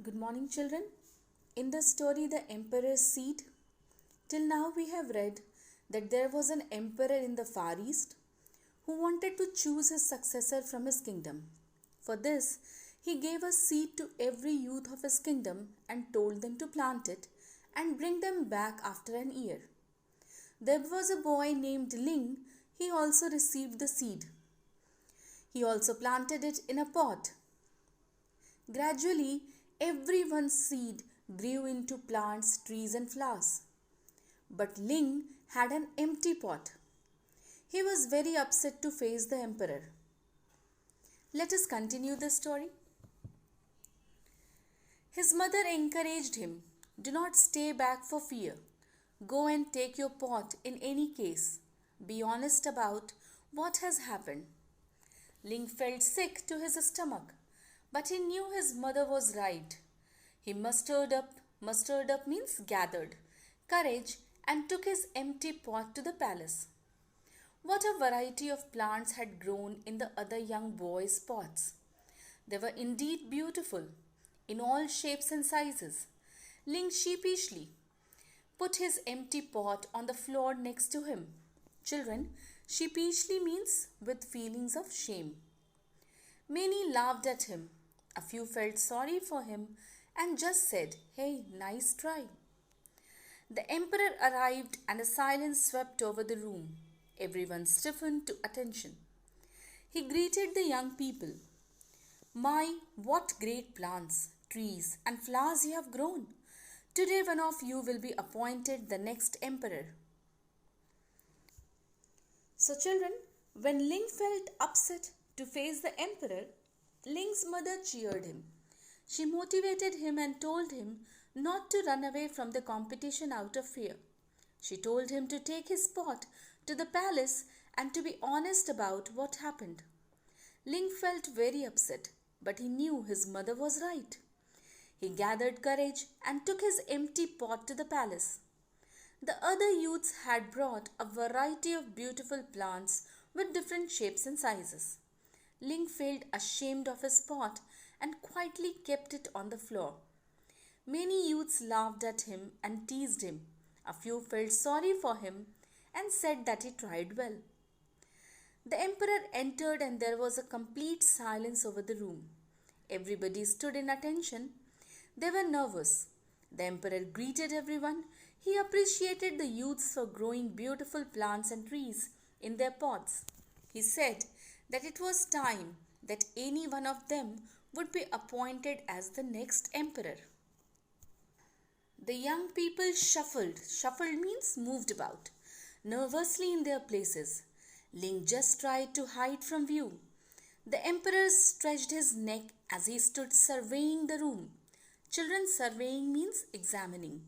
Good morning, children. In the story The Emperor's Seed, till now we have read that there was an emperor in the Far East who wanted to choose his successor from his kingdom. For this, he gave a seed to every youth of his kingdom and told them to plant it and bring them back after an year. There was a boy named Ling. He also received the seed. He also planted it in a pot. Gradually, everyone's seed grew into plants, trees, and flowers. But Ling had an empty pot. He was very upset to face the emperor. Let us continue the story. His mother encouraged him, "Do not stay back for fear. Go and take your pot in any case. Be honest about what has happened." Ling felt sick to his stomach, but he knew his mother was right. He mustered up means gathered, courage and took his empty pot to the palace. What a variety of plants had grown in the other young boys' pots. They were indeed beautiful, in all shapes and sizes. Ling sheepishly put his empty pot on the floor next to him. Children, sheepishly means with feelings of shame. Many laughed at him. A few felt sorry for him and just said, "Hey, nice try." The emperor arrived and a silence swept over the room. Everyone stiffened to attention. He greeted the young people. "My, what great plants, trees, and flowers you have grown. Today one of you will be appointed the next emperor." So children, when Ling felt upset to face the emperor, Ling's mother cheered him. She motivated him and told him not to run away from the competition out of fear. She told him to take his pot to the palace and to be honest about what happened. Ling felt very upset, but he knew his mother was right. He gathered courage and took his empty pot to the palace. The other youths had brought a variety of beautiful plants with different shapes and sizes. Ling felt ashamed of his pot and quietly kept it on the floor. Many youths laughed at him and teased him. A few felt sorry for him and said that he tried well. The emperor entered and there was a complete silence over the room. Everybody stood in attention. They were nervous. The emperor greeted everyone. He appreciated the youths for growing beautiful plants and trees in their pots. He said that it was time that any one of them would be appointed as the next emperor. The young people shuffled. Shuffled means moved about, nervously in their places. Ling just tried to hide from view. The emperor stretched his neck as he stood surveying the room. Children, surveying means examining.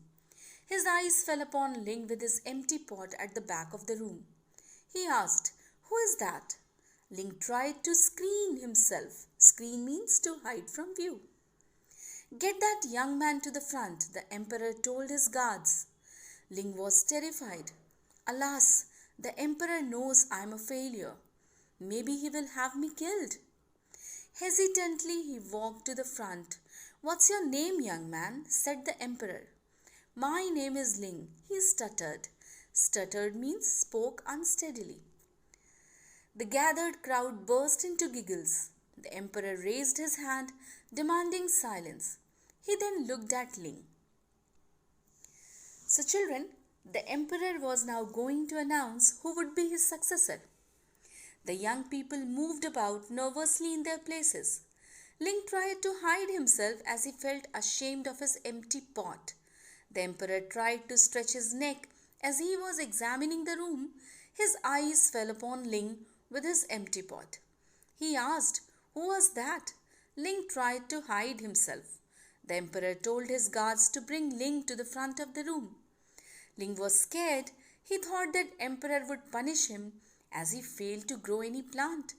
His eyes fell upon Ling with his empty pot at the back of the room. He asked, "Who is that?" Ling tried to screen himself. Screen means to hide from view. "Get that young man to the front," the emperor told his guards. Ling was terrified. "Alas, the emperor knows I am a failure. Maybe he will have me killed." Hesitantly, he walked to the front. "What's your name, young man?" said the emperor. "My name is Ling," he stuttered. Stuttered means spoke unsteadily. The gathered crowd burst into giggles. The emperor raised his hand, demanding silence. He then looked at Ling. So children, the emperor was now going to announce who would be his successor. The young people moved about nervously in their places. Ling tried to hide himself as he felt ashamed of his empty pot. The emperor tried to stretch his neck as he was examining the room. His eyes fell upon Ling with his empty pot. He asked, "Who was that?" Ling tried to hide himself. The emperor told his guards to bring Ling to the front of the room. Ling was scared. He thought that emperor would punish him as he failed to grow any plant.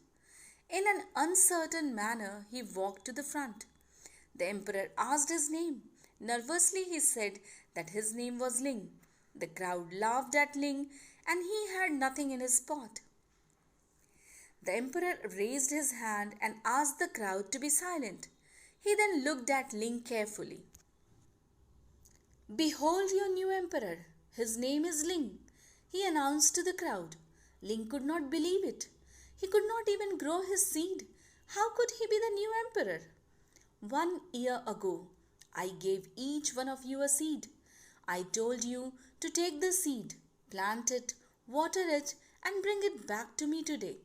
In an uncertain manner, he walked to the front. The emperor asked his name. Nervously, he said that his name was Ling. The crowd laughed at Ling and he had nothing in his pot. The emperor raised his hand and asked the crowd to be silent. He then looked at Ling carefully. "Behold your new emperor. His name is Ling," he announced to the crowd. Ling could not believe it. He could not even grow his seed. How could he be the new emperor? "1 year ago, I gave each one of you a seed. I told you to take the seed, plant it, water it, and bring it back to me today.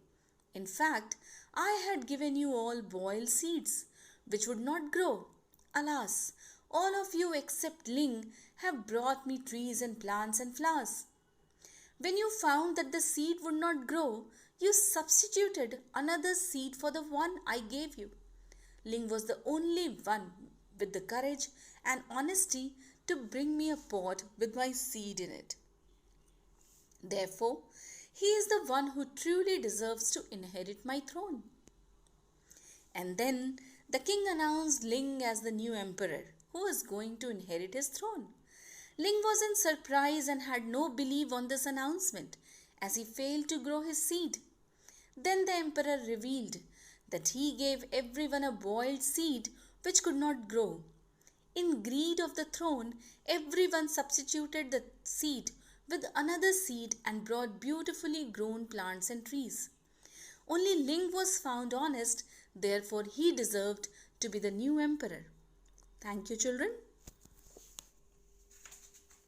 In fact, I had given you all boiled seeds, which would not grow. Alas, all of you except Ling have brought me trees and plants and flowers. When you found that the seed would not grow, you substituted another seed for the one I gave you. Ling was the only one with the courage and honesty to bring me a pot with my seed in it. Therefore, he is the one who truly deserves to inherit my throne." And then the king announced Ling as the new emperor who was going to inherit his throne. Ling was in surprise and had no belief on this announcement, as he failed to grow his seed. Then the emperor revealed that he gave everyone a boiled seed which could not grow. In greed of the throne, everyone substituted the seed with another seed and brought beautifully grown plants and trees. Only Ling was found honest, therefore he deserved to be the new emperor. Thank you, children.